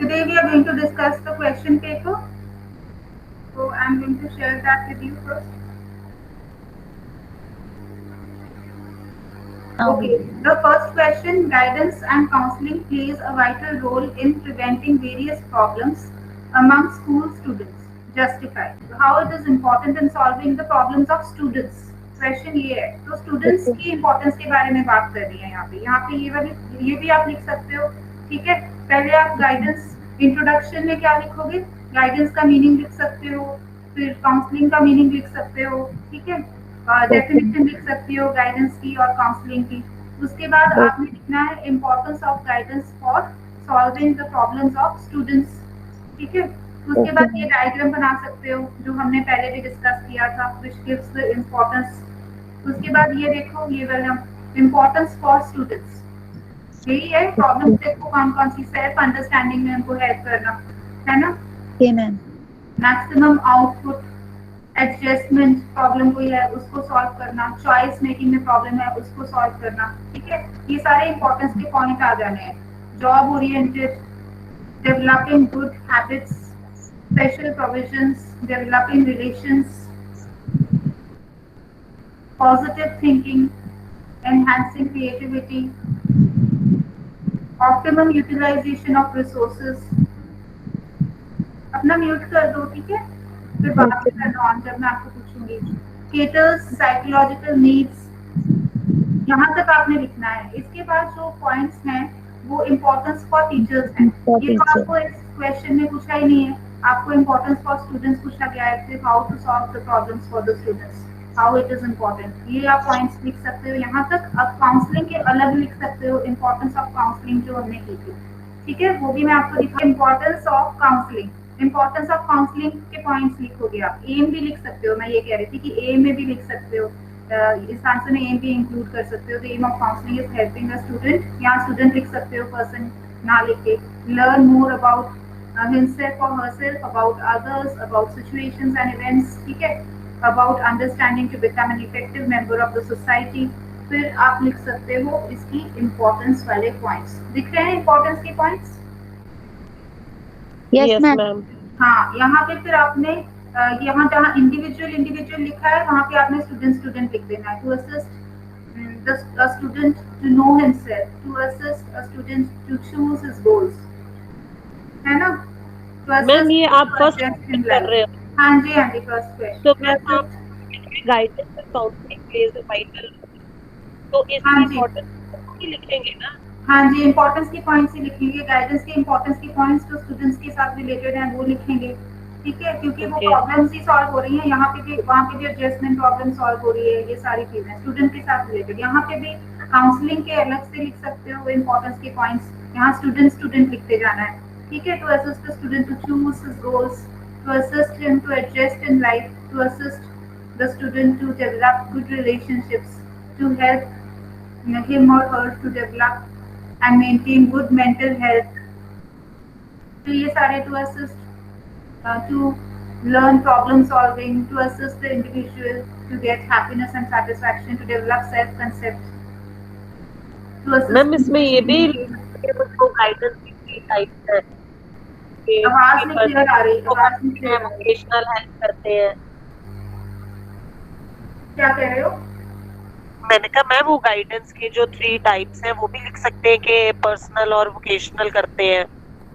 Today we are going to discuss the question paper. So I'm going to share that with you first. Okay, the first question, guidance and counseling plays a vital role in preventing various problems among school students. Justify. How it is important in solving the problems of students. Question ये है, तो students की importance के बारे में बात कर रही है यहाँ पे ये भी आप लिख सकते हो। ठीक है, पहले आप गाइडेंस इंट्रोडक्शन में क्या लिखोगे, गाइडेंस का मीनिंग लिख सकते हो, फिर काउंसलिंग का मीनिंग लिख सकते हो। ठीक है, डेफिनेशन लिख सकती हो गाइडेंस की और काउंसलिंग की। उसके बाद आपने लिखना है importance of guidance for solving the problems of students. ठीक है, उसके बाद ये डायग्राम बना सकते हो जो हमने पहले भी डिस्कस किया था, विच गिव्स द इम्पोर्टेंस। उसके बाद ये देखो, ये वाला इम्पोर्टेंस फॉर स्टूडेंट्स, यही है प्रॉब्लम। देखो कौन कौन सी, सेल्फ अंडरस्टैंडिंग में उनको हेल्प करना है ना, मैक्सिमम आउटपुट, एडजस्टमेंट प्रॉब्लम कोई है उसको सॉल्व करना, चॉइस मेकिंग में प्रॉब्लम है उसको सॉल्व करना। ठीक है, ये सारे इंपॉर्टेंस के पॉइंट आ जाने हैं। Job oriented, developing good habits, special provisions, developing relations, positive thinking, enhancing creativity, optimum utilisation of resources. अपना म्यूट कर दो, ठीक है, फिर बाद में करना ऑन जब मैं आपको पूछूंगी। केटर्स साइकोलॉजिकल नीड्स, यहाँ तक आपने लिखना है। इसके बाद जो पॉइंट्स हैं वो इम्पोर्टेंस फॉर टीचर्स हैं। ये तो आपको इस क्वेश्चन में पूछा ही नहीं है, आपको इम्पोर्टेंस फॉर स्टूडेंट्स पूछा गया है, how to solve the problems for the students, how it is important. ये आप पॉइंट्स लिख सकते हो यहाँ तक। अब काउंसलिंग के अलग लिख सकते हो, इम्पोर्टेंस ऑफ काउंसलिंग जो हमने की थी। ठीक है, वो भी मैं आपको दिखा। Importance of counselling, importance of counselling के पॉइंट्स लिखोगे आप। एम भी लिख सकते हो, मैं ये कह रही थी कि एम में भी लिख सकते हो, इस आंसर में एम भी इंक्लूड कर सकते हो। The aim of counselling is helping the student, यहाँ स्टूडेंट लिख सकते हो, पर्सन ना लिख के। Learn more about himself or herself, about others, about situations and events। ठीक है, about understanding to become an effective member of the society। फिर आप लिख सकते हो इसकी इम्पोर्टेंस वाले पॉइंट्स। दिख रहे हैं इम्पोर्टेंस के पॉइंट्स? Yes ma'am. हाँ, यहाँ पे फिर आपने यहाँ जहाँ इंडिविजुअल इंडिविजुअल लिखा है वहाँ पे आपने स्टूडेंट स्टूडेंट लिख देना है। To assist the student to know himself, to assist a student to choose his goals, है ना? To मैम assist ये him आप to फर्स्ट adjust in कर life। रहे हो, हाँ जी, हाँ जी, फर्स्ट क्वेश्चन तो to मैम आप assist। Guidance and counselling plays a vital, तो हाँ इसकी जी, इम्पोर्टेंस भी लिखेंगे ना? हाँ जी, इम्पोर्टेंस के पॉइंट्स ही लिखेंगे। गाइडेंस के इम्पोर्टेंस के पॉइंट्स जो स्टूडेंट्स के साथ रिलेटेड हैं वो लिखेंगे। ठीक है, क्योंकि वो ओके प्रॉब्लम्स ही सॉल्व हो रही हैं, यहाँ पे भी वहाँ पे भी एडजस्टमेंट प्रॉब्लम सॉल्व हो रही है, ये सारी चीजें स्टूडेंट के साथ रिलेटेड। यहाँ पे भी काउंसलिंग के अलग से लिख सकते हो इम्पोर्टेंस के पॉइंट्स, यहाँ स्टूडेंट स्टूडेंट लिखते जाना है। ठीक है, to assist the student to choose his goals, to assist him to adjust in life, to assist the student to develop good relationships, to help him or her to develop and maintain good mental health। तो ये सारे to assist to learn problem solving, to assist the individual to get happiness and satisfaction, to develop self concept, to assist ma'am in इसमें ये भी communication। तो guidance की three types है आवाज कि नहीं क्लियर आ रही, पर्सन को आवाज नहीं करते हैं, क्लियर आ रही। वोकेशनल हेल्प करते हैं। क्या कह रहे हो? मैंने कहा मैम वो गाइडेंस के जो थ्री टाइप्स हैं वो भी लिख सकते हैं कि पर्सनल और वोकेशनल करते हैं।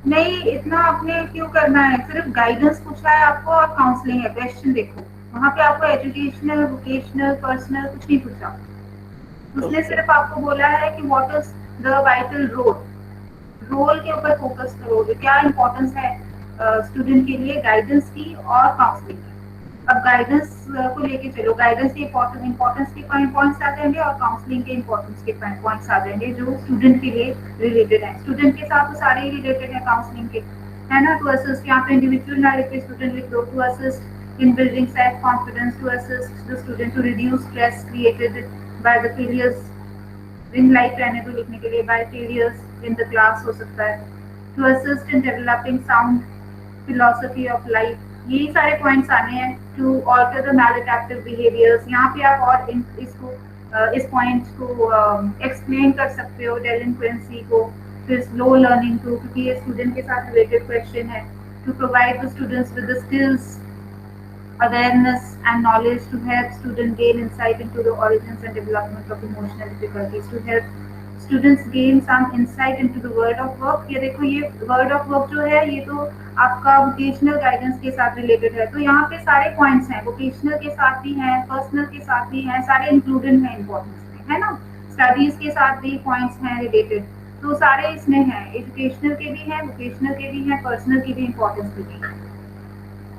नहीं, इतना आपने क्यों करना है? सिर्फ गाइडेंस पूछा है आपको और काउंसलिंग है। क्वेश्चन देखो, वहाँ पे आपको एजुकेशनल, वोकेशनल, पर्सनल कुछ नहीं पूछा। उसने सिर्फ आपको बोला है कि what is the vital role, role के ऊपर फोकस करो, क्या इंपॉर्टेंस है स्टूडेंट के लिए गाइडेंस की और काउंसलिंग की। अब गाइडेंस को लेके चलो, गाइडेंस के इम्पोर्टेंस के पॉइंट्स आ जाएंगे और काउंसलिंग के इम्पोर्टेंस के पॉइंट्स आ जाएंगे जो स्टूडेंट के लिए रिलेटेड है। स्टूडेंट के साथ तो सारे ही रिलेटेड है काउंसलिंग के, है ना? टू असिस्ट, यहाँ पे इंडिविजुअल ना लिख के स्टूडेंट लिख दो। To assist in building self confidence, to assist the student to reduce stress created by the failures in life, रहने दो लिखने के लिए, by failures in the class हो सकता है। To assist in developing sound philosophy of life, यही सारे पॉइंट्स आने हैं। To alter the maladaptive behaviours, यहाँ पे आप और इसको इस पॉइंट को एक्सप्लेन कर सकते हो, डेलिंक्वेंसी को, फिर स्लो लर्निंग टू, क्योंकि ये स्टूडेंट के साथ रिलेटेड क्वेश्चन है, to provide the students with the skills, awareness and knowledge to help students gain insight into the origins and development of emotional difficulties, to help students gain some insight into the world of work. ये देखो, ये word of work जो है ये तो आपका vocational guidance के साथ रिलेटेड है, तो यहाँ पे सारे पॉइंट्स हैं, वोकेशनल के साथ भी हैं, पर्सनल के साथ भी हैं, सारे इंक्लूडेड हैं इम्पोर्टेंस में, है ना। स्टडीज के साथ भी पॉइंट्स हैं रिलेटेड, तो सारे इसमें हैं, एजुकेशनल के भी हैं, वोकेशनल के भी हैं, पर्सनल की भी इम्पोर्टेंस भी है,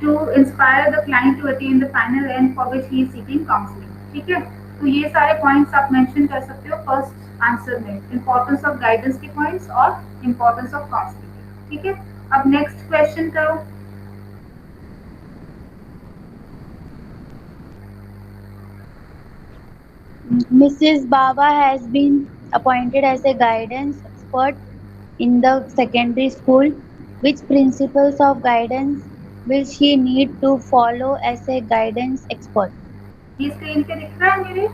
to inspire the client to attain the final end for which he is seeking counseling. ठीक है, तो ये सारे पॉइंट्स आप मेंशन कर सकते हो फर्स्ट आंसर में, इंपॉर्टेंस ऑफ गाइडेंस के पॉइंट्स और इंपॉर्टेंस ऑफ काउंसलिंग। ठीक है, अब नेक्स्ट क्वेश्चन करो। Mrs. Baba has been appointed as a guidance expert in the secondary school. Which principles of guidance will she need to follow as a guidance expert? ये screen पे दिख रहा है मेरे,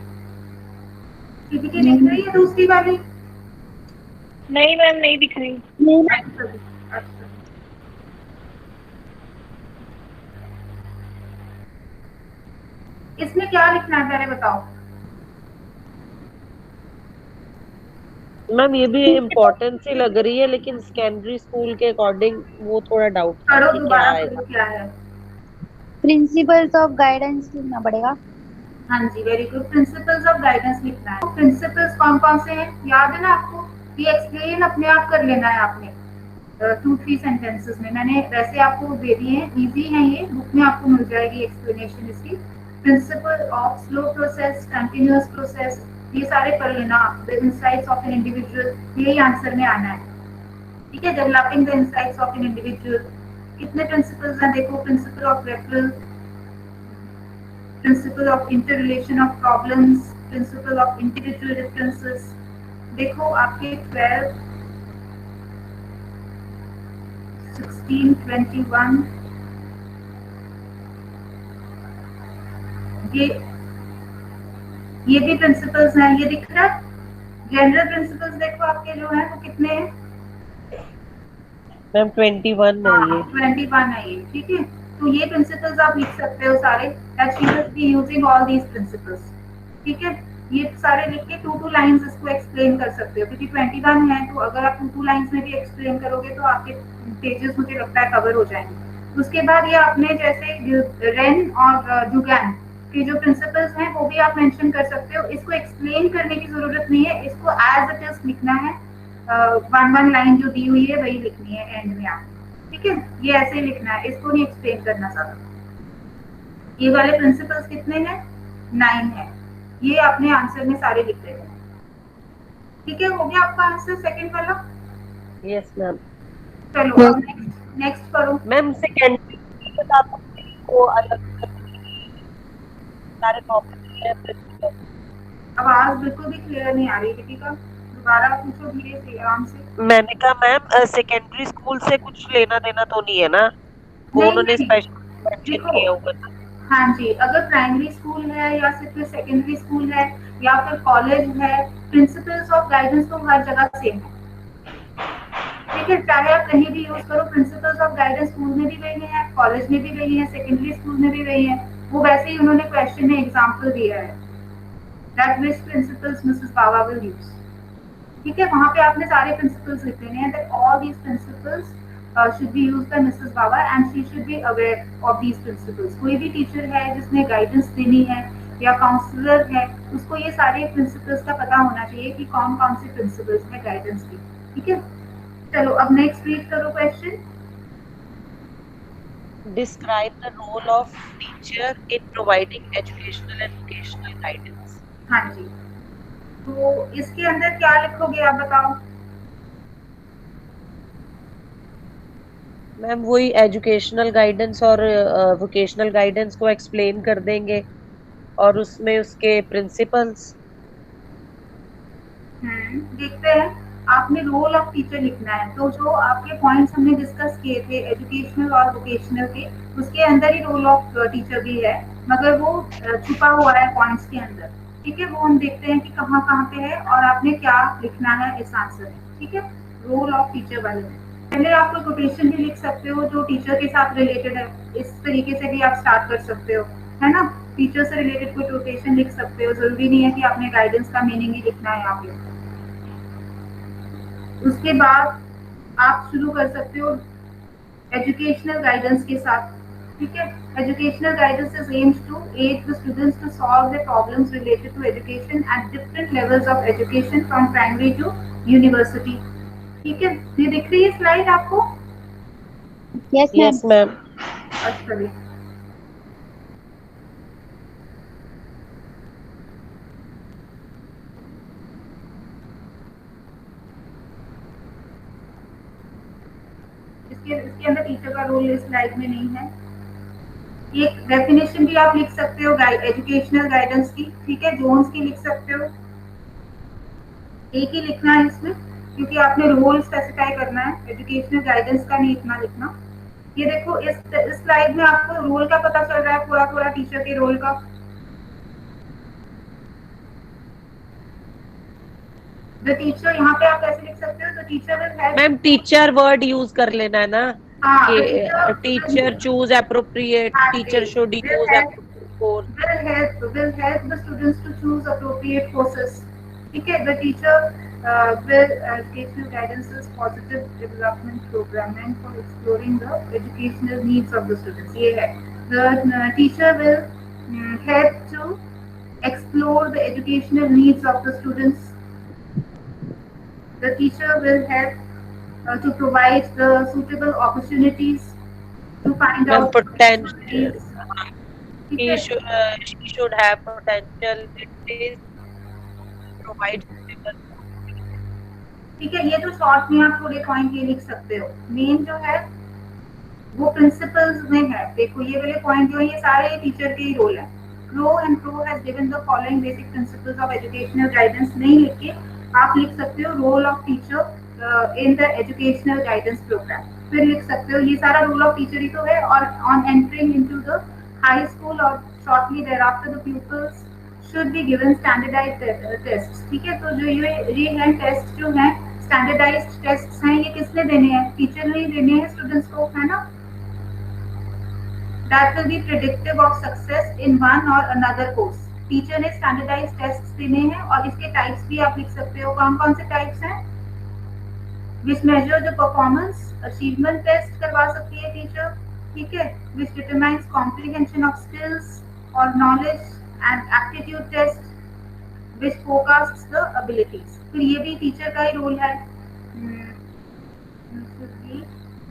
पीपीटी दिख रही है दूसरी वाली? नहीं मैम, नहीं दिख रही। अच्छा, अच्छा। इसमें क्या लिखना है पहले बताओ। मैम ये भी इम्पोर्टेंट ही लग रही है, लेकिन सेकेंडरी स्कूल के अकॉर्डिंग वो थोड़ा डाउट करो, कि क्या दोबारा आएगा। करो, क्या है। प्रिंसिपल्स ऑफ गाइडेंस लिखना पड़ेगा। हाँ जी, very good, principles of guidance लिखना है। प्रिंसिपल्स कौन कौन से हैं याद है ना आपको, ये एक्सप्लेन अपने आप कर लेना है आपने 2-3 सेंटेंसेस में, मैंने वैसे आपको दे दिए हैं, इजी हैं ये, बुक में आपको मिल जाएगी एक्सप्लेनेशन इसकी। Principle of slow process, continuous process, ये सारे पढ़ लेना आप। The insights of an individual, यही आंसर में आना है। ठीक है, developing the insights of an individual, कितने प्रिंसिपल्स हैं देखो, principle of referral, principle of interrelation of problems, principle of individual differences। देखो आपके 12, 16, 21 ये भी प्रिंसिपल्स हैं, ये दिख रहा है। जनरल प्रिंसिपल्स देखो आपके जो है वो कितने हैं मैम 21 नहीं है। 21 है ये, ठीक है। तो ये प्रिंसिपल्स आप लिख सकते हो सारे, that she will be using all these principles. ठीक है, ये सारे लिख के 2-2 लाइंस इसको एक्सप्लेन कर सकते हो, क्योंकि 21 है, तो अगर आप 2-2 लाइंस में भी एक्सप्लेन करोगे तो आपके पेजेस मुझे लगता है कवर हो जाएंगे। उसके बाद ये आपने जैसे रेन और जुगैन के जो प्रिंसिपल्स हैं वो भी आप मेंशन कर सकते हो। इसको एक्सप्लेन करने की जरूरत नहीं है, इसको एज इट इज लिखना है, 1-1 लाइन जो दी हुई है वही लिखनी है एंड में आप। ठीक है, ये ऐसे ही लिखना है, इसको नहीं एक्सप्लेन करना ज्यादा। ये वाले प्रिंसिपल्स कितने हैं, 9 है, ये आपने आंसर में सारे लिख देने हैं। ठीक है, हो गया आपका आंसर सेकंड वाला। Yes ma'am. चलो अब नेक्स्ट करो। मैम सेकेंडरी के साथ को अलग सारे टॉपिक, आवाज बिल्कुल भी क्लियर नहीं आ रही दीपिका, दोबारा पूछो धीरे से आराम से। मैंने कहा मैम सेकेंडरी स्कूल से कुछ लेना देना तो नहीं है ना, वो उन्होंने स्पेशल मेंशन किया होगा। हाँ जी, अगर प्राइमरी स्कूल है या फिर सेकेंडरी स्कूल है या फिर कॉलेज है, प्रिंसिपल्स ऑफ गाइडेंस तो हर जगह सेम है। ठीक है, चाहे आप कहीं भी यूज करो, प्रिंसिपल्स ऑफ गाइडेंस स्कूल में भी वही है, कॉलेज में भी वही है, सेकेंडरी स्कूल में भी वही है। वो वैसे ही उन्होंने क्वेश्चन में एग्जाम्पल दिया है, that which principles Mrs Baba will use. ठीक है, वहां पे आपने सारे प्रिंसिपल्स लिख देने हैं, that all these principles should be used by Mrs. Baba and she should be aware of these principles। कोई भी टीचर है जिसने गाइडेंस देनी है या काउंसलर है, उसको ये सारे प्रिंसिपल्स का पता होना चाहिए कि कौन कौन से प्रिंसिपल्स है गाइडेंस की। ठीक है, चलो अब नेक्स्ट रीड करो question. Describe the role of teacher in providing educational and vocational guidance। हाँ जी, तो इसके अंदर क्या लिखोगे आप बताओ। मैम वही एजुकेशनल गाइडेंस और वोकेशनल गाइडेंस को एक्सप्लेन कर देंगे और उसमें उसके प्रिंसिपल्स। देखते हैं, आपने रोल ऑफ टीचर लिखना है, तो जो आपके पॉइंट्स हमने डिस्कस किए थे एजुकेशनल और वोकेशनल के, उसके अंदर ही रोल ऑफ टीचर भी है, मगर वो छुपा हुआ है पॉइंट्स के अंदर। ठीक है, वो हम देखते हैं कि कहाँ कहाँ पे है और आपने क्या लिखना है इस आंसर में। ठीक है, रोल ऑफ टीचर वाले में पहले आप कोई कोटेशन भी लिख सकते हो जो टीचर के साथ रिलेटेड है, इस तरीके से भी आप स्टार्ट कर सकते हो, है ना। टीचर से रिलेटेड कोई कोटेशन लिख सकते हो, जरूरी नहीं है कि आपने गाइडेंस का मीनिंग ही लिखना है यहाँ पे। उसके बाद आप शुरू कर सकते हो एजुकेशनल गाइडेंस के साथ, ठीक है। Educational guidance is aims to aid the students to solve the problems related to education at different levels of education from primary to university, ठीक है। ये दिख रही है स्लाइड आपको? Yes, ma'am. Yes ma'am. अच्छा जी। इसके अंदर टीचर का रोल इस स्लाइड में नहीं है। एक डेफिनेशन भी आप लिख सकते हो एजुकेशनल गाइडेंस की, ठीक है। जोन्स की लिख सकते हो, एक ही लिखना है इसमें क्योंकि आपने रोल स्पेसिफाई करना है, एजुकेशनल गाइडेंस का नहीं इतना लिखना। ये देखो इस स्लाइड में आपको रोल का पता चल रहा है, पूरा पूरा टीचर के रोल का। द टीचर यहाँ पे आप कैसे लिख सकते हो? The teacher will help. Ma'am teacher word use कर लेना है ना हाँ, कि teacher choose appropriate, teacher should use appropriate course. will help the students to choose appropriate courses, ठीक है। The teacher will educational guidance is positive development program and for exploring the educational needs of the students, ये है। The teacher will help to explore the educational needs of the students. The teacher will help to provide the suitable opportunities to find ma'am out potential, ठीक he है। should have potential, it is provide suitable। ठीक है, ये तो short में आप थोड़े point ये लिख सकते हो। मेन जो है वो प्रिंसिपल्स में है। देखो ये वाले पॉइंट जो है ये सारे टीचर के ही रोल है। Crow and pro has given the following basic principles of educational guidance नहीं लिख के आप लिख सकते हो role of teacher in the educational guidance programme, फिर लिख सकते हो ये सारा रोल ऑफ टीचर ही तो है। और on entering into the high school और shortly thereafter the pupils should be given standardised test, ठीक है। तो जो ये है टेस्ट जो है स्टैंडर्डाइज्ड टेस्ट हैं, ये किसने देने हैं? टीचर ने ही देने हैं स्टूडेंट्स को, है ना। That will be predictive of success in one or another course. Teacher ने स्टैंडर्डाइज्ड टेस्ट देने हैं और इसके टाइप्स भी आप लिख सकते हो। कौन कौन से टाइप्स हैं? Which measure the performance, achievement test करवा सकती है टीचर, ठीक है। Which determines comprehension of skills or knowledge and aptitude test, which forecasts the abilities। फिर ये भी टीचर का ही रोल है।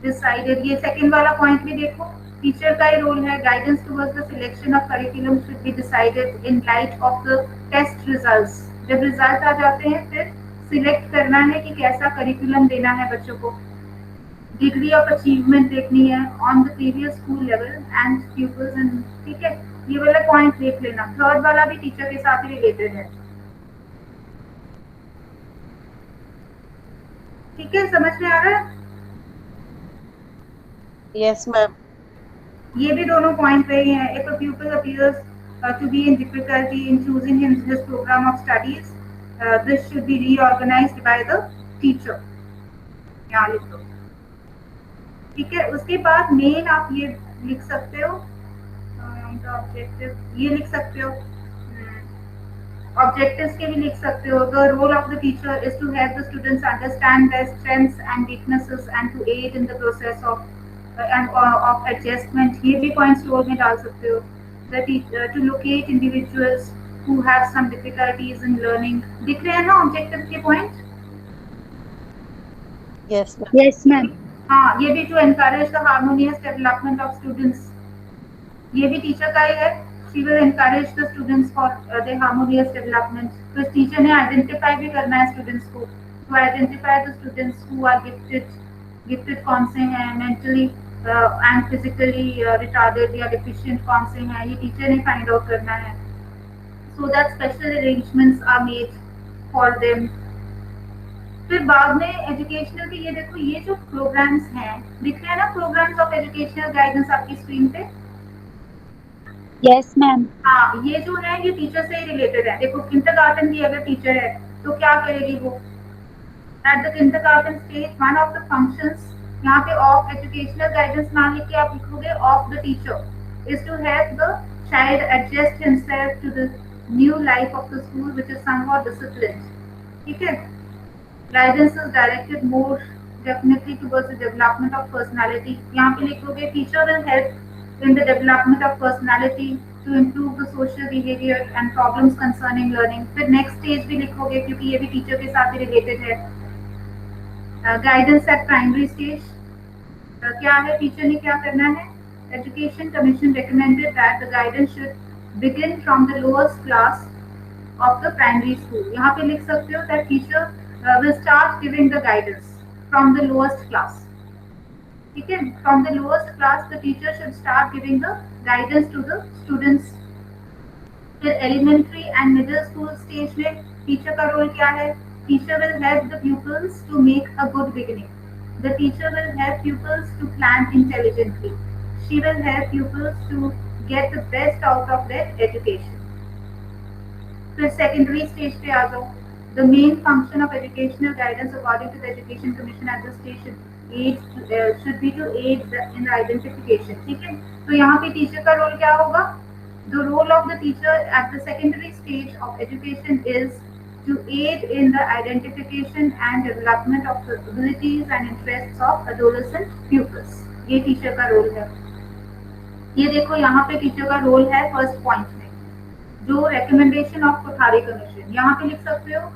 डिसाइडेड, ये सेकंड वाला पॉइंट भी देखो, टीचर का ही रोल है। Guidance towards the selection of curriculum should be decided in light of the test results. जब रिजल्ट आ जाते हैं फिर सिलेक्ट करना है कि कैसा करिकुलम देना है बच्चों को। डिग्री ऑफ अचीवमेंट देखनी है on the previous school level and people's and, ठीक है। ये वाला पॉइंट देख लेना। थर्ड वाला भी टीचर के साथ ही रिलेटेड है, ठीक है। समझ में आ रहा है? Yes ma'am. ये भी दोनों पॉइंट रहे हैं। If a pupil appears to be in difficulty in choosing his program of studies, this should be reorganized by the teacher, यहाँ लिख दो, ठीक है। उसके बाद मेन आप ये लिख सकते हो ऑब्जेक्टिव, ये लिख सकते हो। ऑब्जेक्टिव्स के भी लिख सकते हो। The role of the teacher is to help the students understand their strengths and weaknesses and to aid in the process of of adjustment। ये भी पॉइंट्स रोल में डाल सकते हो। The teacher to locate individuals who have some difficulties in learning। दिख रहे हैं ना ऑब्जेक्टिव के point? Yes ma'am. Yes, ma'am. हाँ, ये भी to encourage the harmonious development of students, ये भी टीचर का ही है। She will encourage the students for their harmonious development। तो टीचर ने आइडेंटिफाई भी करना है स्टूडेंट्स को, to identify the students who are gifted कौन से हैं, mentally and physically retarded या deficient कौन से हैं, ये टीचर ने फाइंड आउट करना है। So that special arrangements are made for them। फिर बाद में एजुकेशनल के, ये देखो ये जो प्रोग्राम्स हैं दिख रहे हैं ना, प्रोग्राम्स ऑफ एजुकेशनल गाइडेंस आपकी स्क्रीन पे। Yes, ma'am. हाँ, ये जो है ये टीचर से ही रिलेटेड है। देखो किंडरगार्टन की अगर टीचर है तो क्या करेगी वो? At the kindergarten stage, one of the functions यहाँ पे of educational guidance ना लिख के आप लिखोगे of the teacher is to help the child adjust himself to the new life of the school which is somewhat disciplined. ठीक है? Guidance is directed more definitely towards the development of personality. यहाँ पे लिखोगे teacher will help in the development of personality to improve the social behavior and problems concerning learning. फिर next stage भी लिखोगे क्योंकि ये भी teacher के साथ ही related है. Guidance at primary stage. क्या है टीचर ने क्या करना है? Education Commission recommended that the guidance should begin from the lowest class of the primary school. यहाँ पे लिख सकते हो that teacher will start giving the guidance from the lowest class. ठीक है? From the lowest class, the teacher should start giving the guidance to the students. फिर elementary and middle school stage में teacher का role क्या है? Teacher will help the pupils to make a good beginning. The teacher will help pupils to plan intelligently. She will help pupils to get the best out of their education. फिर secondary stage पे आ जाओ. The main function of educational guidance according to the Education Commission at this station should be to aid in the identification. ठीक है? तो यहाँ पे teacher का role क्या होगा? The role of the teacher at the secondary stage of education is to aid in the identification and development of the abilities and interests of adolescent pupils. ये teacher का role है. ये देखो यहाँ पे teacher का role है first point में. जो recommendation of कोठारी commission. यहाँ पे लिख सकते हो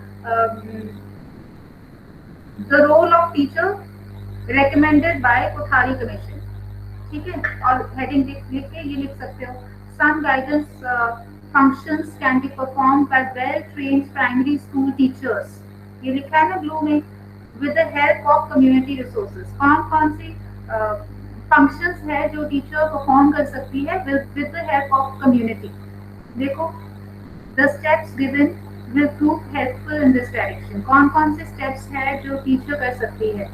the role of teacher recommended by Kothari commission. ठीक है? और heading लिख के ये लिख सकते हो. Some guidance functions can be performed by well-trained primary school teachers. ये लिखा है ना blue में. With the help of community resources. कौन सी functions है जो teacher perform कर सकती है with the help of community. देखो, the steps given will prove helpful in this direction. कौन से steps है जो teacher कर सकती है?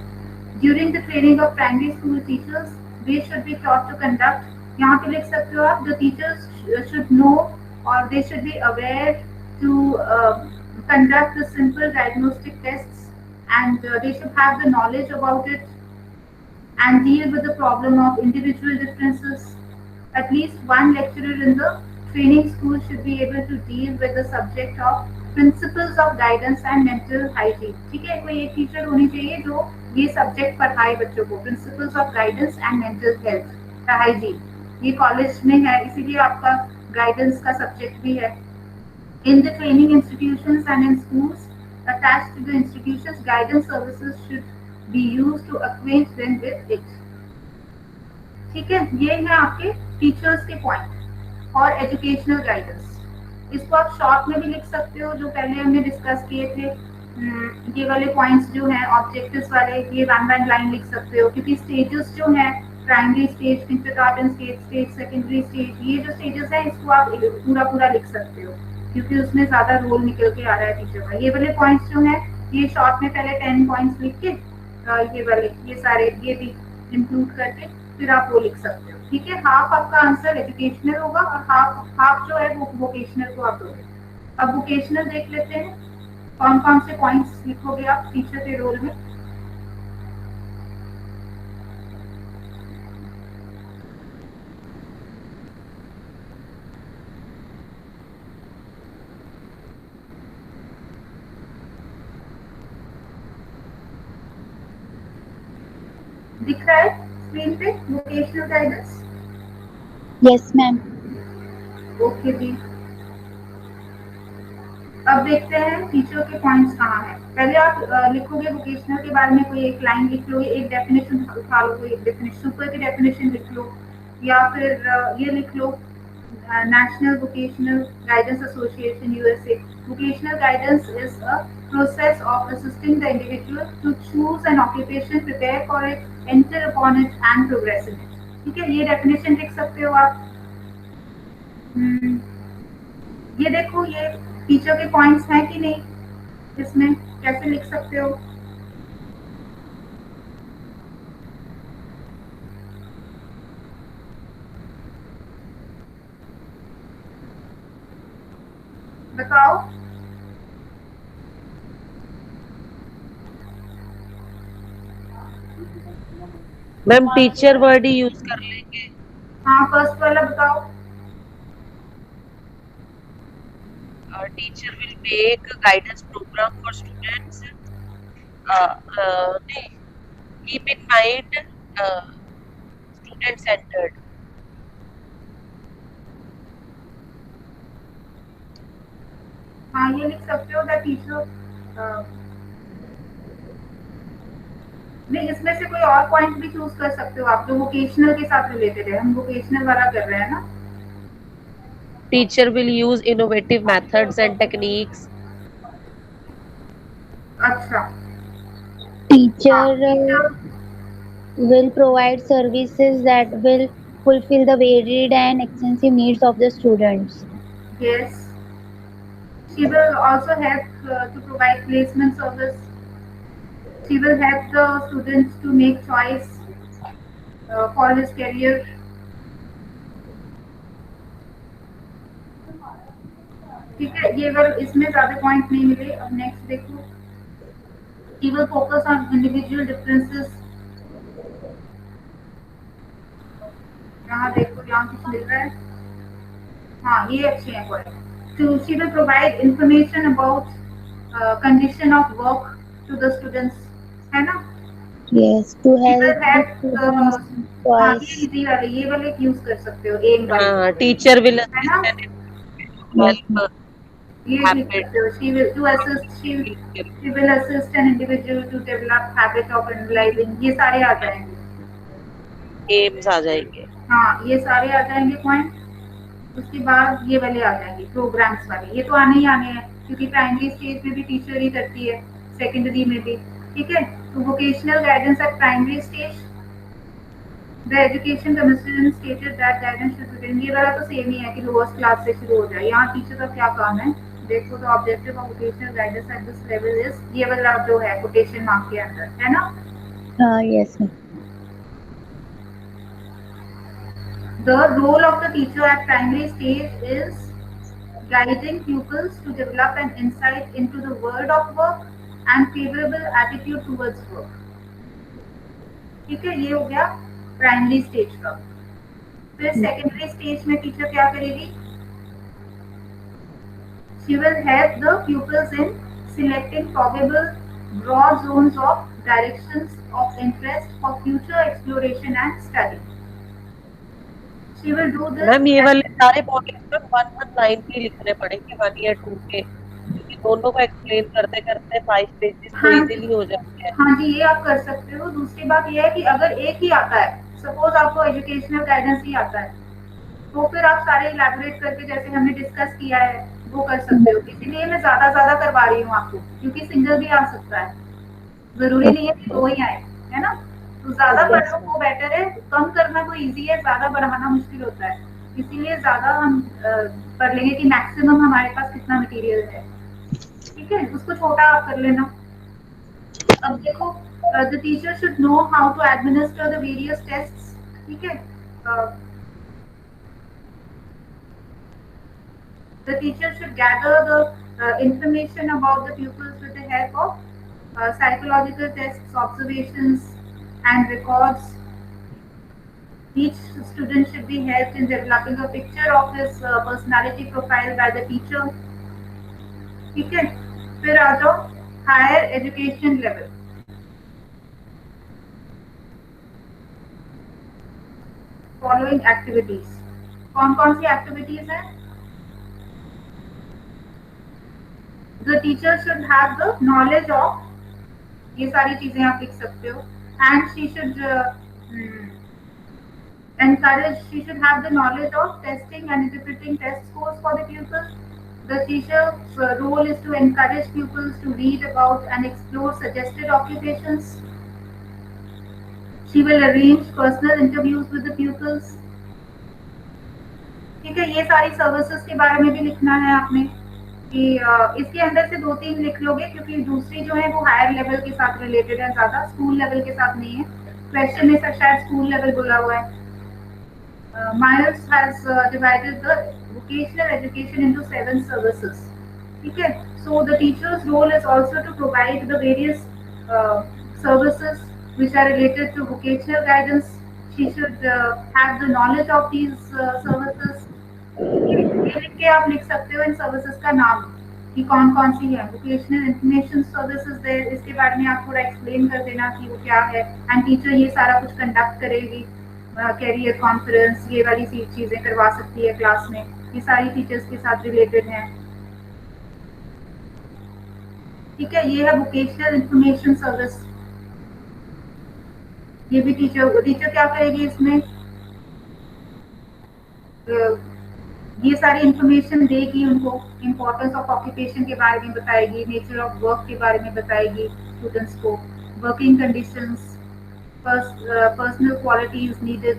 During the training of primary school teachers, they should be taught to conduct. यहाँ पे लिख सकते हो आप the teachers should know or they should be aware to conduct the simple diagnostic tests and they should have the knowledge about it and deal with the problem of individual differences. At least one lecturer in the training school should be able to deal with the subject of principles of guidance and mental hygiene. ठीक है? कोई एक teacher होनी चाहिए जो ये subject पढ़ाए बच्चों को. Principles of guidance and mental health, hygiene. ये कॉलेज में है इसीलिए आपका गाइडेंस का सब्जेक्ट भी है. In the training institutions and in schools attached to the institutions, guidance services should be used to acquaint them with it. ठीक है? ये है आपके टीचर्स के पॉइंट और एजुकेशनल गाइडेंस. इसको आप शॉर्ट में भी लिख सकते हो जो पहले हमने डिस्कस किए थे. ये वाले पॉइंट्स जो हैं ऑब्जेक्टिव्स वाले ये वन लाइन लिख सकते हो क्योंकि स्टेजेस जो हैं primary stage, kindergarten stage, secondary stage, ये जो स्टेजेस हैं इसको आप पूरा लिख सकते हो क्योंकि उसमें ज्यादा रोल निकल के आ रहा है टीचर का. ये वाले पॉइंट्स जो हैं ये शॉर्ट में पहले 10 पॉइंट्स लिख के ये वाले ये सारे ये भी इंक्लूड करके फिर आप वो लिख सकते हो. ठीक है? हाफ आपका आंसर एजुकेशनल होगा और हाफ जो है वो वोकेशनल को आप दोगे. अब वोकेशनल देख लेते हैं कौन से पॉइंट्स लिखोगे आप टीचर के रोल में. दिख रहा है स्क्रीन पे vocational guidance? Yes ma'am. Okay जी. अब देखते हैं टीचर के पॉइंट्स कहाँ हैं. पहले आप लिखोगे वोकेशनल के बारे में कोई एक लाइन लिख लो, एक डेफिनेशन उठा लो, कोई एक डेफिनेशन ऊपर की डेफिनेशन लिख लो या फिर ये लिख लो national vocational guidance association USA. Vocational guidance is a process of assisting the individual to choose an occupation, prepare for it, enter upon it and progress in it. ठीक है? ये डेफिनेशन लिख सकते हो आप. ये देखो ये टीचर के पॉइंट्स हैं कि नहीं, इसमें कैसे लिख सकते हो? बताओ. मैम टीचर वर्ड ही यूज कर लेंगे। हाँ, फर्स्ट वाला बताओ। Teacher will make guidance programme for students, नहीं, keep in mind student centred. हाँ, ये लिख सकते हो द टीचर। नहीं, इसमें से कोई और पॉइंट भी चूज कर सकते हो आप जो वोकेशनल के साथ रिलेटेड है। हम वोकेशनल वाला कर रहे हैं ना। Teacher will use innovative methods and techniques. अच्छा। हाँ, Teacher teacher. will provide services that will fulfill the varied and extensive needs of the students. Yes. She will also help to provide placement service. She will help the students to make choice for his career. ठीक है, ये अगर इसमें ज्यादा point नहीं मिले। अब next देखो। He will focus on individual differences. यहाँ देखो, यहाँ कुछ मिल रहा है। हाँ, ये अच्छे हैं point. So she will provide information about condition of work to the students, है ना? Yes, to She help will the help students हाँ, ये choice. इजी वाले, ये वाले यूज कर सकते हो एम वाले, हाँ, टीचर विल है ना? Yes, हेल्प ये लिख habit सकते हो। She will to assist she will assist an individual to develop habit of analyzing। ये सारे आ जाएंगे। एम्स आ जाएंगे। हाँ, ये सारे आ जाएंगे पॉइंट। उसके बाद ये वाले आ जाएंगे प्रोग्राम्स वाले। ये तो आने ही आने हैं क्योंकि प्राइमरी स्टेज में भी टीचर ही करती है, सेकेंडरी में भी। ठीक है, तो vocational guidance eight primary stage. The education commissioner stated that guidance should begin. ये वाला तो सेम ही है कि लोएस्ट क्लास से शुरू हो जाए। यहाँ टीचर का क्या काम है देखो। तो objective of vocational guidance at this level is, ये वाला जो है कोटेशन मार्क के अंदर, है ना? yes, ma'am. The role of the teacher at primary stage is guiding pupils to develop an insight into the world of work and favorable attitude towards work। ठीक है, ये हो गया प्राइमरी स्टेज का। फिर सेकेंडरी स्टेज में teacher क्या करेगी? She will help the pupils in selecting probable broad zones of directions of interest for future exploration and study। She will do this। Ma'am ये वाले सारे पॉइंट 1 1 लाइन पे लिखने पड़ेंगे 1 या 2 के, क्योंकि दोनों को एक्सप्लेन करते करते 5 पेजेस तो हाँ इजीली हो जाते हैं। हाँ जी, ये आप कर सकते हो। दूसरी बात ये है कि अगर एक ही आता है, सपोज आपको एजुकेशनल गाइडेंस ही आता है, तो फिर आप सारे इलैबोरेट करके जैसे हमने डिस्कस किया है वो कर सकते हो। इसीलिए मैं ज्यादा करवा रही हूँ आपको, क्योंकि सिंगल भी आ सकता है, जरूरी नहीं है कि दो ही आए, है ना? तो ज्यादा पढ़ लो वो बेटर है। कम करना तो इजी है, ज्यादा बढ़ाना मुश्किल होता है। इसीलिए ज्यादा हम पढ़ लेंगे कि मैक्सिमम हमारे पास कितना मटेरियल है। ठीक है, उसको छोटा आप कर लेना। अब देखो, the teacher should know how to administer the various tests. ठीक है, the teacher should gather the information about the pupils with the help of psychological tests, observations, and records. Each student should be helped in developing a picture of his personality profile by the teacher। ठीक है, फिर आ जाओ higher education level. Following activities, कौन कौन सी activities हैं? The teacher should have the knowledge of, ये सारी चीजें आप लिख सकते हो। And she should encourage, she should have the knowledge of testing and interpreting test scores for the pupils। The teacher's role is to encourage pupils to read about and explore suggested occupations। She will arrange personal interviews with the pupils। ठीक है, ये सारी services के बारे में भी लिखना है आपने कि इसके अंदर से 2 3 लिख लोगे, क्योंकि दूसरी जो है वो हायर लेवल के साथ रिलेटेड है, ज्यादा स्कूल लेवल के साथ नहीं है। क्वेश्चन में शायद स्कूल लेवल बोला हुआ है। Miles has divided the vocational education into 7 services। ठीक है, so the teacher's role is also to provide the various services which are related to vocational guidance. She should have the knowledge of these services. ये लिख के आप लिख सकते हो इन services का नाम कि कौन कौन सी है. वोकेशनल इंफॉर्मेशन सर्विसेज है, इसके बारे में आप थोड़ा एक्सप्लेन कर देना कि वो क्या है. एंड टीचर ये सारा कुछ कंडक्ट करेगी. कैरियर कॉन्फ्रेंस ये वाली चीजें करवा सकती है क्लास में. ये सारी टीचर्स के साथ रिलेटेड हैं. ठीक है, ये है वोकेशनल इंफॉर्मेशन सर्विस. ये भी टीचर क्या करेगी इसमें, ये सारी इंफॉर्मेशन देगी उनको. इम्पोर्टेंस ऑफ ऑक्यूपेशन के बारे में बताएगी, नेचर ऑफ वर्क के बारे में बताएगी स्टूडेंट्स को, working conditions, personal qualities needed,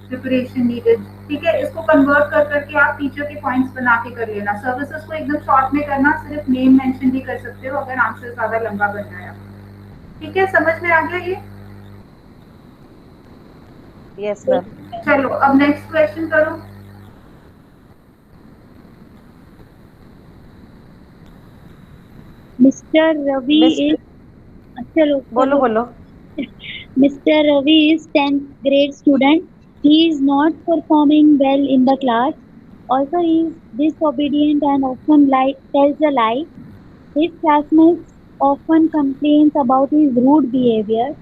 preparation needed. ठीक है, इसको कन्वर्ट कर करके आप टीचर के पॉइंट्स बना के कर लेना. सर्विसेज को एकदम शॉर्ट में करना, सिर्फ नेम मेंशन भी कर सकते हो अगर आंसर ज्यादा लंबा बन जाए. ठीक है, समझ में आ गया ये? Yes ma'am. चलो अब नेक्स्ट क्वेश्चन करो. Mr. Ravi is चलो बोलो. Mr. Ravi is 10th grade student. He is not performing well in the class. Also, he is disobedient and often tells a lie. His classmates often complains about his rude behavior.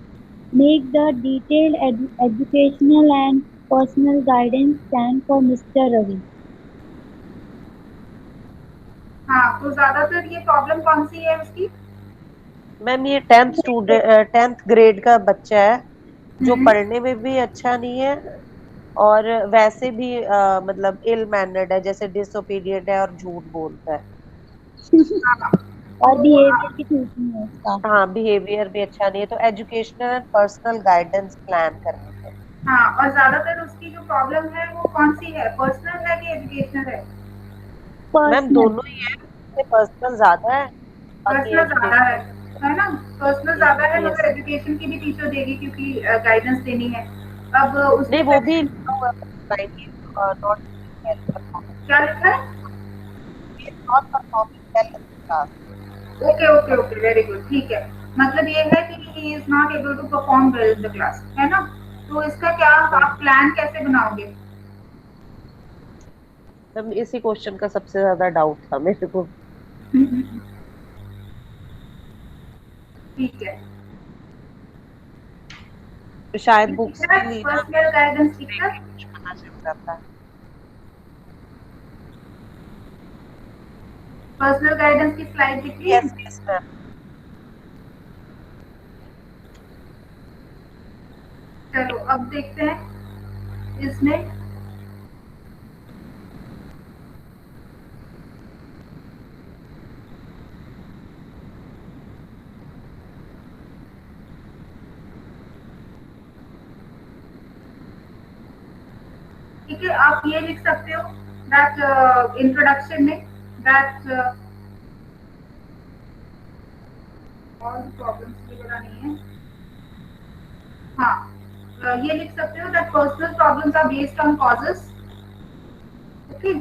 Make the detailed educational and personal guidance plan for Mr. Ravi. हाँ, तो ज्यादातर ये problem कौन सी है उसकी? Ma'am ये 10th grade का बच्चा है जो पढ़ने में भी अच्छा नहीं है और वैसे भी मतलब इल मैनर्ड है, जैसे डिसोबीडिएंट है और झूठ बोलता है. और बिहेवियर भी ठीक नहीं है उसका. हाँ, बिहेवियर भी अच्छा नहीं है. तो educational and personal guidance plan करनी है. हाँ, और ज्यादातर उसकी जो प्रॉब्लम है वो कौन सी है, पर्सनल है कि एजुकेशनल है? मैम दोनों ही है. पर्सनल ज्यादा है. पर्सनल ज्यादा है ना? पर्सनल ज्यादा है, मगर एजुकेशन की भी टीचर देगी क्योंकि गाइडेंस देनी है. अब नहीं, वो भी क्या लिखा है? Okay, very good. ठीक है, मतलब ये है कि he is not able to perform well in the class, है ना? तो इसका क्या आप प्लान कैसे बनाओगे? इसी क्वेश्चन का सबसे ज्यादा डाउट था मेरे को. ठीक है, तो शायद बुक्स पर्सनल गाइडेंस लिखा पता चल जाता है. पर्सनल गाइडेंस की स्लाइड दिख रही है? Yes ma'am. चलो अब देखते हैं इसमें. ठीक है, आप ये लिख सकते हो दैट इंट्रोडक्शन में दैट ऑल प्रॉब्लम्स ये वाला नहीं है. हाँ, ये लिख सकते हो that personal problems are based on causes. Okay,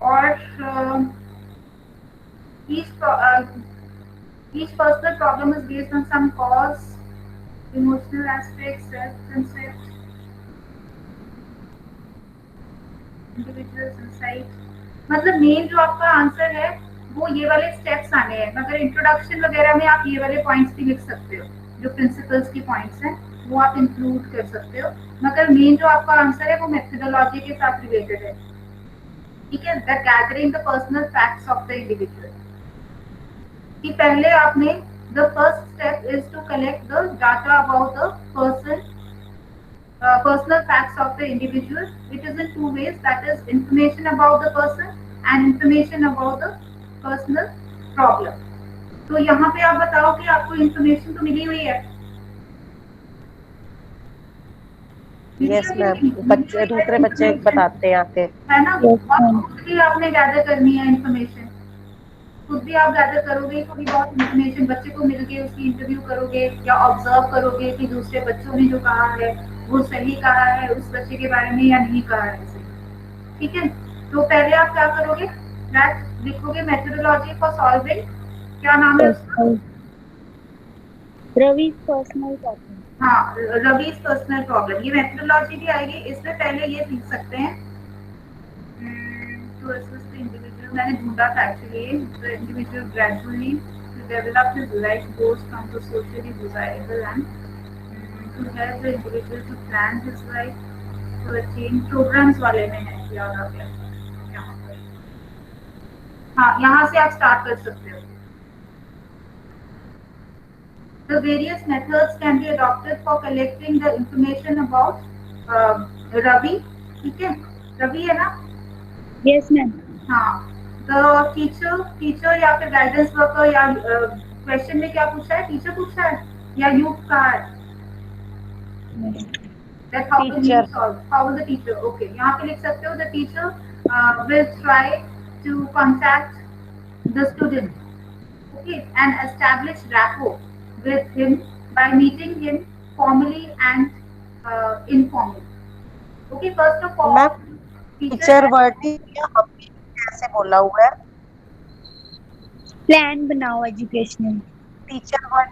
और each personal problem is based on some cause, emotional aspects, self-concept, individual's insight. मतलब मेन जो आपका आंसर है वो ये वाले स्टेप्स आने हैं, मगर इंट्रोडक्शन वगैरह में आप ये वाले पॉइंट्स भी लिख सकते हो. जो प्रिंसिपल्स की पॉइंट्स हैं वो आप इंक्लूड कर सकते हो, मगर मेन जो आपका आंसर है वो मेथोडोलॉजी के साथ रिलेटेड है. ठीक है, the gathering the personal facts of the individual. कि पहले आपने the first step is to collect the data about the person, personal facts of the individual. It is in two ways, that is information about the person and information about the personal problem. तो यहाँ पे आप बताओ कि आपको information तो मिली हुई है? Yes ma'am. बच्चे दूसरे बच्चे बताते हैं आके, है ना? और खुद भी आपने गैदर करनी है इंफॉर्मेशन. खुद भी आप गैदर करोगे थोड़ी बहुत इंफॉर्मेशन, बच्चे को मिलके उसकी इंटरव्यू करोगे या ऑब्जर्व करोगे कि दूसरे बच्चों ने जो कहा है वो सही कहा है उस बच्चे के बारे में या नहीं कहा है. ठीक है, तो पहले आप क्या करोगे, दैट लिखोगे मेथोडोलॉजी फॉर सॉल्विंग क्या नाम है उसका? Personal. Ravi's personal problem. हाँ, रवीज पर्सनल प्रॉब्लम, ये मेथोडोलॉजी भी आएगी इसमें। पहले ये लिख सकते हैं to assist the individual, मैंने ढूंढा था actually, the individual gradually to develop his life goals from the socially desirable and to help the individual to plan his life to attain programs वाले में है, याद आ गया यहाँ पर। हाँ, यहाँ से आप स्टार्ट कर सकते हो। The various methods can be adopted for collecting the information about Ravi, ठीक है, रवि है ना? Yes, ma'am. हाँ, the teacher या फिर गाइडेंस वर्कर, या क्वेश्चन में क्या पूछा है, टीचर पूछा है या यूथ का है? That how the Teacher. youth solve, how the teacher, okay, यहाँ पे लिख सकते हो the teacher will try to contact the student, okay, and establish rapport with him by meeting him formally and informally. Okay, first of all, ma'am teacher word हमने कैसे बोला हुआ है? Plan बनाओ educational. टीचर वर्ड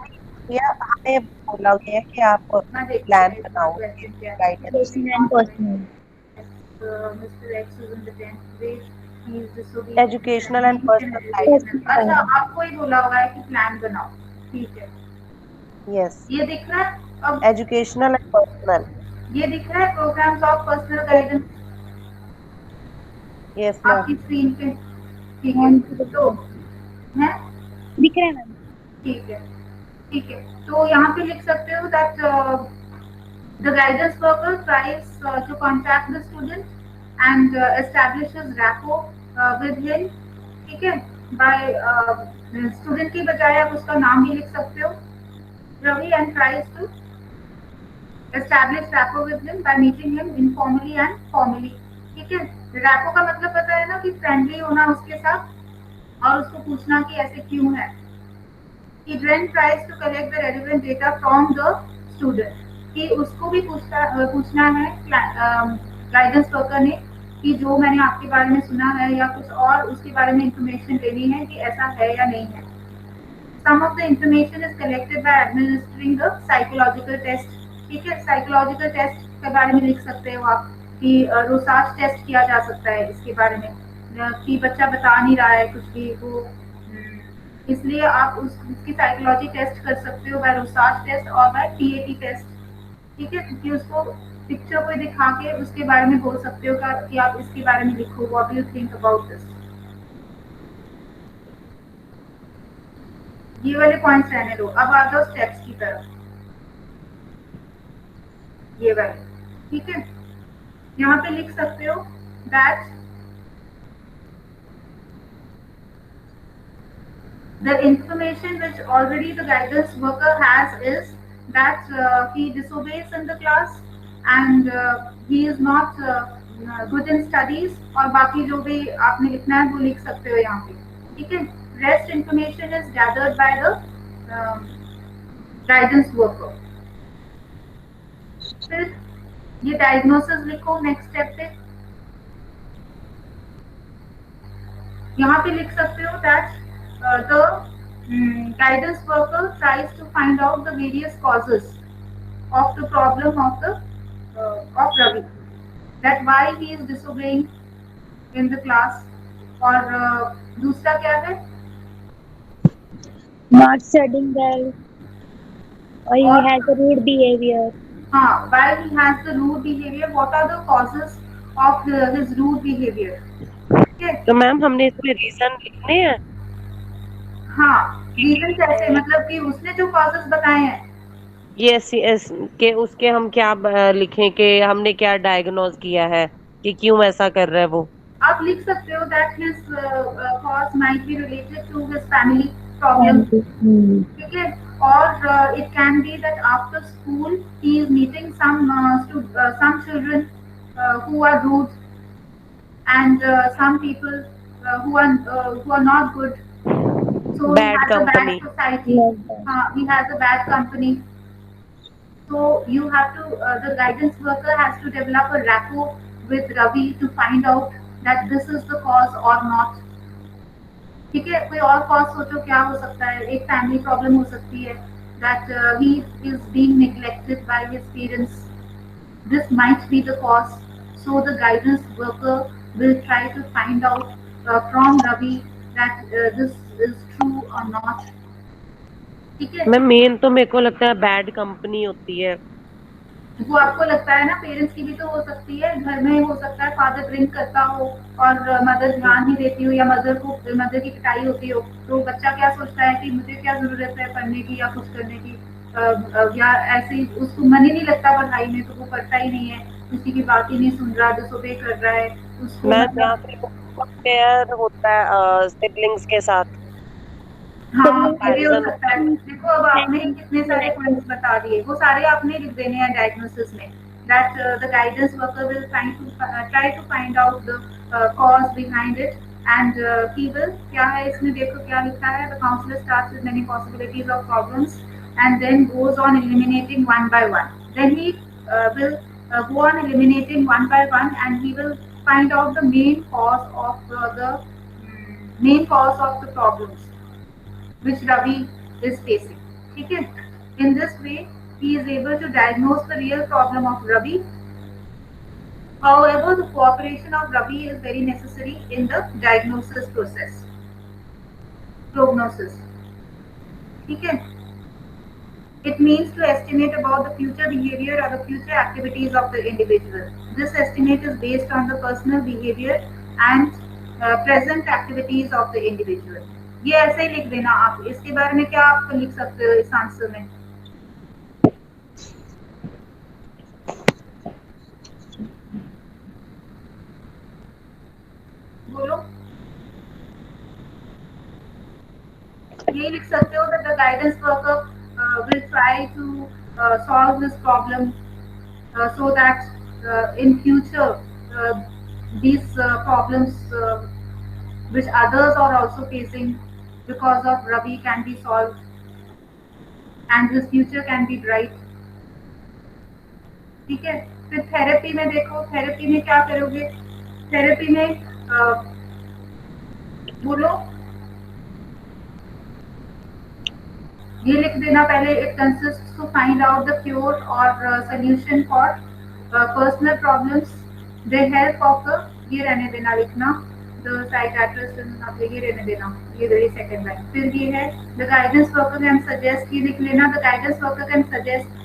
या हमें बोला गया है कि आप प्लान बनाओ guidance. Educational and personal. Mr. X is in the 10th grade. He is disobedient. Educational and personal Personal. अच्छा, आपको ही बोला होगा है कि प्लान बनाओ, ठीक है। यस, ये दिख रहा है अब? Educational and personal. ये दिख रहा है programmes of personal guidance yes ma'am. आपकी स्क्रीन पे, ठीक है? तो है, दिख रहा है मैम? ठीक है, ठीक है। तो यहाँ पे लिख सकते हो that the guidance worker tries to contact the student and establishes rapport with him, ठीक है? बाय स्टूडेंट की बजाय आप उसका नाम भी लिख सकते हो, Ravi, and tries to establish rapport with him by meeting him informally and formally, ठीक है? रैपो का मतलब पता है ना कि फ्रेंडली होना उसके साथ और उसको पूछना कि ऐसे क्यों है। He then tries to collect the relevant data from the student, कि उसको भी पूछना है गाइडेंस वर्कर ने कि जो मैंने आपके बारे में सुना है या कुछ और उसके बारे में इंफॉर्मेशन लेनी है कि ऐसा है या नहीं है। Some of the information is collected by administering the psychological test, ठीक है? साइकोलॉजिकल टेस्ट के बारे में लिख सकते हो आप कि रोसाज टेस्ट किया जा सकता है इसके बारे में कि बच्चा बता नहीं रहा है कुछ भी, वो इसलिए आप उसकी साइकोलॉजी टेस्ट कर सकते हो बाय रोसाज टेस्ट और बाय टीएटी टेस्ट, ठीक है? क्योंकि उसको पिक्चर को दिखा के उसके बारे में बोल सकते हो कि आप इसके बारे में लिखो, what do you think about this. ये वाले पॉइंट्स रहने दो, अब आ जाओ स्टेप्स की तरफ, ये वाले, ठीक है? यहाँ पे लिख सकते हो that the information which already the guidance worker has is that he disobeys in the class and he is not good in studies, और बाकी जो भी आपने लिखना है वो लिख सकते हो यहाँ पे, ठीक है? Rest information is gathered by the guidance worker। फिर ये डायग्नोसिस लिखो नेक्स्ट स्टेप पे, यहाँ पे लिख सकते हो that the guidance worker tries to find out the various causes of the problem of Ravi, that why he is disobeying in the class, और दूसरा क्या है? Not studying well, or he has a rude behavior. हाँ, why he has the rude behavior, what are the causes of his rude behavior, ठीक है? तो ma'am हमने इसमें रीजन लिखने हैं? हाँ, रीजन कैसे, मतलब कि उसने जो कॉजेस बताए हैं, यस यस, के उसके हम क्या लिखें कि हमने क्या डायग्नोज किया है कि क्यों ऐसा कर रहा है वो। आप लिख सकते हो that his cause might be related to his family problem, ठीक है? और it can be that after school he is meeting some children who are rude and some people who are not good, so Bad he has company. a bad society, he has a bad company, so you have to the guidance worker has to develop a rapport with Ravi to find out that this is the cause or not, ठीक है, कोई और cause सोचो क्या हो सकता है। एक फैमिली प्रॉब्लम हो सकती है, that he is being neglected by his parents, this might be the cause. So the guidance worker will try to find out from Ravi that this is true or not. ठीक है, ma'am main तो मेरे को लगता है bad company होती है। वो आपको लगता है ना, पेरेंट्स की भी तो हो सकती है। घर में हो सकता है फादर ड्रिंक करता हो और मदर ध्यान नहीं देती हो, या मदर की पिटाई होती हो, तो बच्चा क्या सोचता है कि मुझे क्या जरूरत है पढ़ने की या कुछ करने की, या ऐसे ही उसको मन ही नहीं लगता पढ़ाई में, तो वो पढ़ता ही नहीं है, किसी की बात ही नहीं सुन रहा, डिसोबे कर रहा है उसको, मैम या मतलब। फिर कंपेयर होता है सिबलिंग्स के साथ। हाँ, ये भी हो कंपैरिजन सकता होता है। है। देखो अब आपने कितने सारे पॉइंट्स बता दिए, वो सारे आपने लिख देने हैं डायग्नोसिस में। That the guidance worker will try to find out the cause behind it, and he will, क्या है इसमें देखो क्या लिखा है, the counsellor starts with many possibilities of problems and then goes on eliminating one by one. Then he will go on eliminating one by one, and he will find out the main cause of the problems which Ravi is facing. ठीक है? In this way, he is able to diagnose the real problem of Ravi. However, the cooperation of Ravi is very necessary in the diagnosis process. Prognosis. ठीक है? It means to estimate about the future behavior or the future activities of the individual. This estimate is based on the personal behavior and present activities of the individual. ये ऐसे ही लिख देना आप। इसके बारे में क्या आप लिख सकते हो इस आंसर में? बोलो। ये लिख सकते हो that the guidance worker will try to solve this problem so that in future these problems which others are also facing because of Ravi can be solved and his future can be bright. ठीक है, फिर therapy में देखो, therapy में क्या करोगे? Therapy में बोलो, ये लिख देना पहले। It consist to find out the cure और solution for personal problems, the help of the, ये रहने देना लिखना, द साइकियाट्रिस्ट, ये रहने देना, ये वेरी सेकंड लाइन। फिर ये है the guidance worker can suggest, ये लिख लेना, the guidance worker can suggest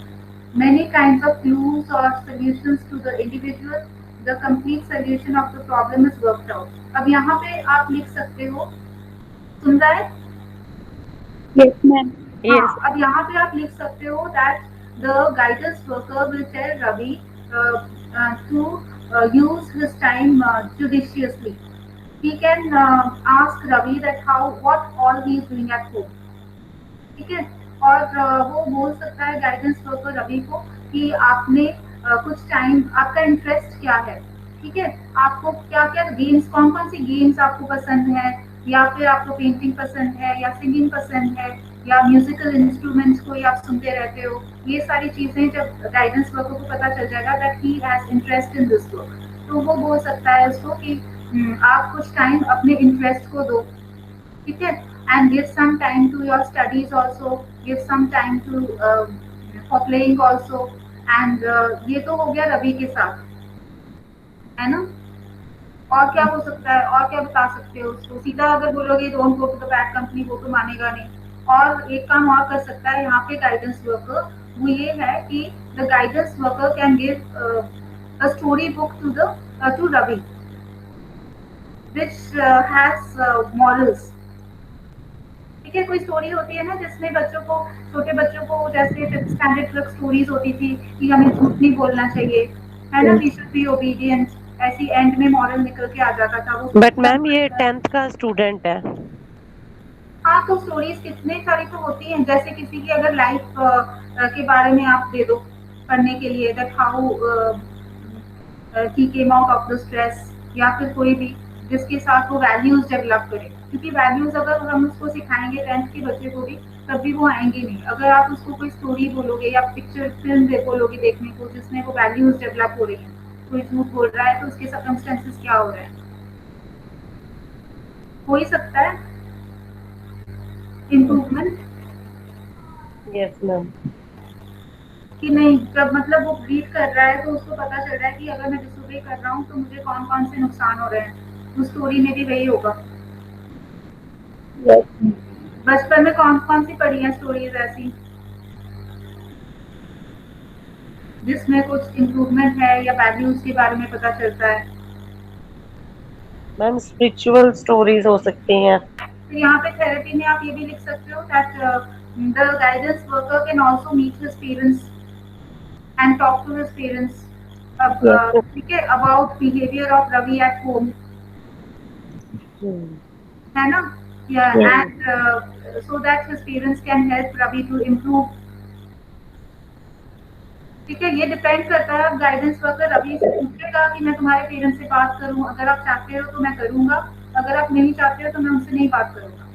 many kinds of clues or solutions to the individual. The complete solution of the problem is worked out. अब यहाँ पे आप लिख सकते हो, सुन रहा है? Yes, ma'am. Yes. हाँ, अब यहाँ पे आप लिख सकते हो that the guidance worker will tell Ravi to use his time judiciously. He can ask Ravi that what all he is doing at home. ठीक है, और वो बोल सकता है गाइडेंस वर्कर रवि को कि आपने कुछ टाइम, आपका इंटरेस्ट क्या है, ठीक है, आपको क्या क्या गेम्स, कौन कौन सी गेम्स आपको पसंद है, या फिर आपको पेंटिंग पसंद है, या सिंगिंग पसंद है, या म्यूजिकल इंस्ट्रूमेंट्स को आप सुनते रहते हो। ये सारी चीजें जब गाइडेंस वर्कर को पता चल जाएगा that he has interest in this work, तो वो बोल सकता है उसको कि आप कुछ टाइम अपने इंटरेस्ट को दो, ठीक है, and give some time to your studies also, give some time to for playing also, and ये तो हो गया रवि के साथ, है ना। और क्या हो सकता है, और क्या बता सकते हो उसको? सीधा अगर बोलोगे don't go to the bad company, वो तो मानेगा नहीं। और एक काम और कर सकता है यहाँ पे गाइडेंस वर्कर, वो ये है कि the guidance worker can give a story book to Ravi which has morals। ठीक है, कोई स्टोरी होती है ना जिसमें बच्चों को, छोटे बच्चों को, जैसे 5th स्टैंडर्ड तक स्टोरीज होती थी कि हमें झूठ नहीं बोलना चाहिए, है ना, वी शुड बी ओबीडिएंट, ऐसी एंड में मॉरल निकल के आ जाता था वो। बट मैम ये 10th का स्टूडेंट है। हाँ, तो स्टोरीज कितने सारी तो होती हैं, जैसे किसी की अगर लाइफ के बारे में आप दे दो पढ़ने के लिए, that how he came out of the stress, या फिर कोई भी जिसके साथ वो वैल्यूज डेवलप करे, क्योंकि वैल्यूज अगर हम उसको सिखाएंगे 10th के बच्चे को भी, तब भी वो आएंगे नहीं। अगर आप उसको कोई स्टोरी बोलोगे या पिक्चर फिल्म बोलोगे देखने को जिसमें वो वैल्यूज डेवलप हो रही है, कोई झूठ बोल रहा है तो उसके सर्कमस्टेंसेस क्या हो रहे हैं, हो ही सकता है। Improvement yes ma'am. कि नहीं, जब मतलब वो ब्रीथ कर रहा है तो उसको पता चल रहा है कि अगर मैं डिसोबे कर रहा हूँ तो मुझे कौन कौन से नुकसान हो रहे हैं। उस स्टोरी में भी वही होगा। Yes ma'am. बचपन में कौन कौन सी पढ़ी हैं स्टोरीज ऐसी जिसमें कुछ इम्प्रूवमेंट है या वैल्यूज के बारे में पता चलता है। मैम स्पिरिचुअल स्टोरीज हो सकती हैं। फिर यहाँ पे थेरेपी में आप ये भी लिख सकते हो that the guidance worker can also meet his parents and talk to his parents, yes ठीक है, about behaviour of Ravi at home, है ना, या yes and so that his parents can help Ravi to improve. ठीक है, ये डिपेंड करता है। अब गाइडेंस वर्कर रवि से पूछेगा कि मैं तुम्हारे पेरेंट्स से बात करूं, अगर आप चाहते हो तो मैं करूंगा, अगर आप नहीं चाहते हो तो मैं उनसे नहीं बात करूंगा।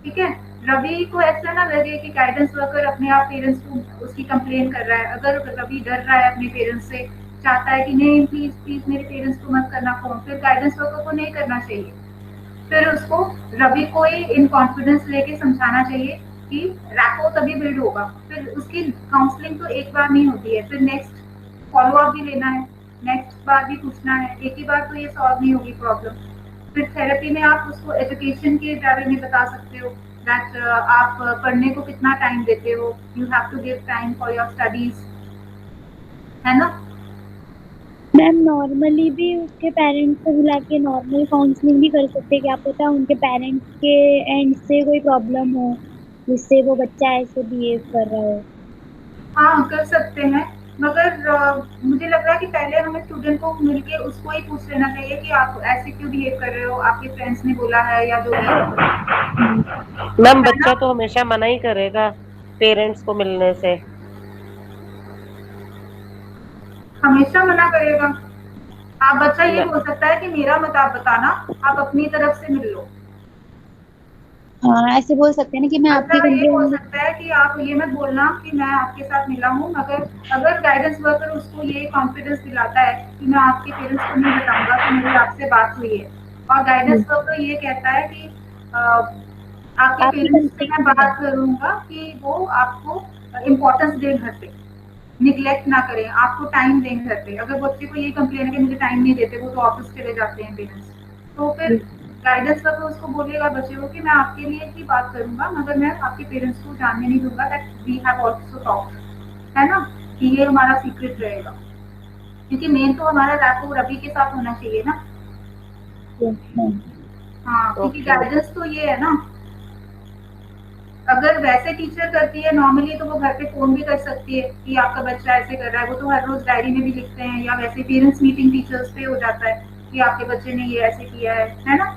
ठीक है, रवि को ऐसा ना लगे कि गाइडेंस वर्कर अपने आप पेरेंट्स को उसकी कंप्लेन कर रहा है। अगर रवि डर रहा है अपने पेरेंट्स से, चाहता है कि नहीं प्लीज प्लीज मेरे पेरेंट्स को मत करना फोन, फिर गाइडेंस वर्कर को नहीं करना चाहिए। फिर उसको रवि को ही इन कॉन्फिडेंस लेके समझाना चाहिए कि रैपो तभी बिल्ड होगा। फिर उसकी काउंसलिंग तो एक बार नहीं होती है, फिर नेक्स्ट फॉलो अप भी लेना है, नेक्स्ट बार भी पूछना है, एक ही बार तो ये सॉल्व नहीं होगी प्रॉब्लम। फिर थेरेपी में आप उसको एजुकेशन के बारे में बता सकते हो दैट आप पढ़ने को कितना टाइम देते हो, you have to give time for your studies, है ना। मैम नॉर्मली भी उसके पेरेंट्स को बुला के नॉर्मल काउंसलिंग भी कर सकते हैं, क्या पता उनके पेरेंट्स के एंड से कोई प्रॉब्लम हो जिससे वो बच्चा ऐसे बिहेव कर रहा हो। हाँ कर सकते हैं, मगर मुझे लग रहा है कि पहले हमें स्टूडेंट को मिलके उसको ही पूछ लेना चाहिए कि आप ऐसे क्यों बिहेव कर रहे हो, आपके फ्रेंड्स ने बोला है या जो भी मैम है ना। बच्चा तो हमेशा मना ही करेगा पेरेंट्स को मिलने से। हमेशा मना करेगा। आप बच्चा ये न- बोल सकता है कि मेरा मत आप बताना, आप अपनी तरफ से मिल लो। हाँ ऐसे बोल सकते हैं ना कि मैं बच्चा आपकी ये बोल कंप्लेन। सकता है कि आप ये मत बोलना कि मैं आपके साथ मिला हूँ, मगर अगर गाइडेंस वर्कर उसको ये कॉन्फिडेंस दिलाता है कि मैं आपके पेरेंट्स को नहीं बताऊंगा कि मेरी आपसे बात हुई है, और गाइडेंस वर्कर ये कहता है कि आपके आपकी पेरेंट्स से मैं कंप्लेन है। बात करूंगा कि वो आपको इम्पोर्टेंस दें घर पे, निग्लेक्ट ना करें, आपको टाइम दें घर पे। अगर बच्चे को ये कंप्लेन है कि मुझे टाइम नहीं देते, वो तो ऑफिस चले जाते हैं पेरेंट्स, तो फिर गाइडेंस वर्कर उसको बोलेगा बच्चे को कि मैं आपके लिए ही बात करूंगा, मगर मैं आपके पेरेंट्स को जानने नहीं दूंगा that we have also talk, है ना, कि ये हमारा सीक्रेट रहेगा। क्योंकि मेन तो हमारा रैपो रवि के साथ होना चाहिए ना। Yes ma'am. हाँ, क्योंकि ओके। गाइडेंस तो ये है ना। अगर वैसे टीचर करती है नॉर्मली तो वो घर पे फोन भी कर सकती है कि आपका बच्चा ऐसे कर रहा है, वो तो हर रोज डायरी में भी लिखते हैं, या वैसे पेरेंट्स मीटिंग टीचर्स पे हो जाता है कि आपके बच्चे ने ये ऐसे किया है ना।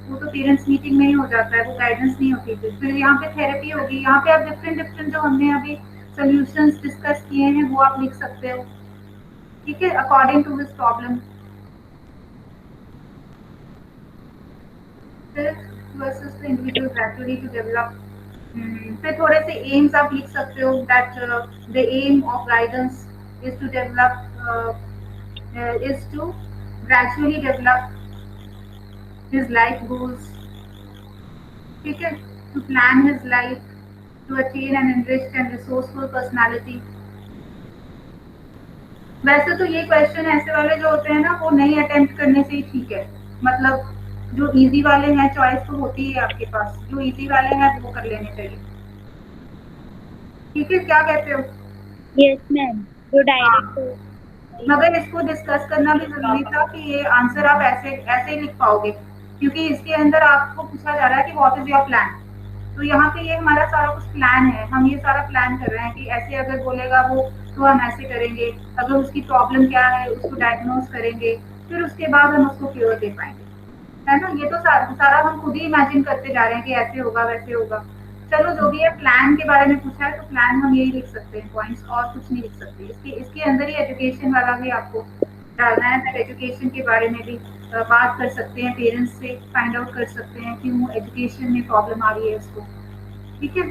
वो तो पेरेंट्स मीटिंग में ही हो जाता है, वो गाइडेंस नहीं होती। फिर यहाँ पे थेरेपी होगी, यहाँ पे आप डिफरेंट डिफरेंट जो हमने अभी सोल्यूशंस डिस्कस किए हैं वो आप लिख सकते हो, ठीक है, अकॉर्डिंग टू दिस प्रॉब्लम। फिर versus the individual gradually to develop. फिर थोड़े से एम्स आप लिख सकते हो that the aim of guidance is to develop is to gradually develop his life goals, ठीक है, to plan his life, to attain an enriched and resourceful personality। वैसे तो ये क्वेश्चन ऐसे वाले जो होते हैं ना वो नहीं अटेम्प्ट करने से ही ठीक है, मतलब जो इजी वाले हैं चॉइस तो होती है आपके पास, जो इजी वाले हैं वो कर लेने चाहिए। ठीक है, क्या कहते हो। यस मैम जो हाँ, डायरेक्ट हो। मगर इसको डिस्कस करना भी जरूरी था कि ये आंसर आप ऐसे ऐसे ही लिख पाओगे, क्योंकि इसके अंदर आपको पूछा जा रहा है कि व्हाट इज योर प्लान। तो यहाँ पे ये हमारा सारा कुछ प्लान है, हम ये सारा प्लान कर रहे हैं कि ऐसे अगर बोलेगा वो तो हम ऐसे करेंगे, अगर उसकी प्रॉब्लम क्या है उसको डायग्नोज करेंगे, फिर उसके बाद हम उसको क्योर दे पाएंगे, है ना। ये तो सारा हम खुद ही इमेजिन करते जा रहे हैं कि ऐसे होगा वैसे होगा। चलो जो भी है, प्लान के बारे में पूछा है तो प्लान हम यही लिख सकते हैं पॉइंट्स, और कुछ नहीं लिख सकते। इसके अंदर ही एजुकेशन वाला भी आपको डालना है, दैट एजुकेशन के बारे में भी बात कर सकते हैं, पेरेंट्स से फाइंड आउट कर सकते हैं क्यों एजुकेशन में प्रॉब्लम आ रही है उसको, ठीक है।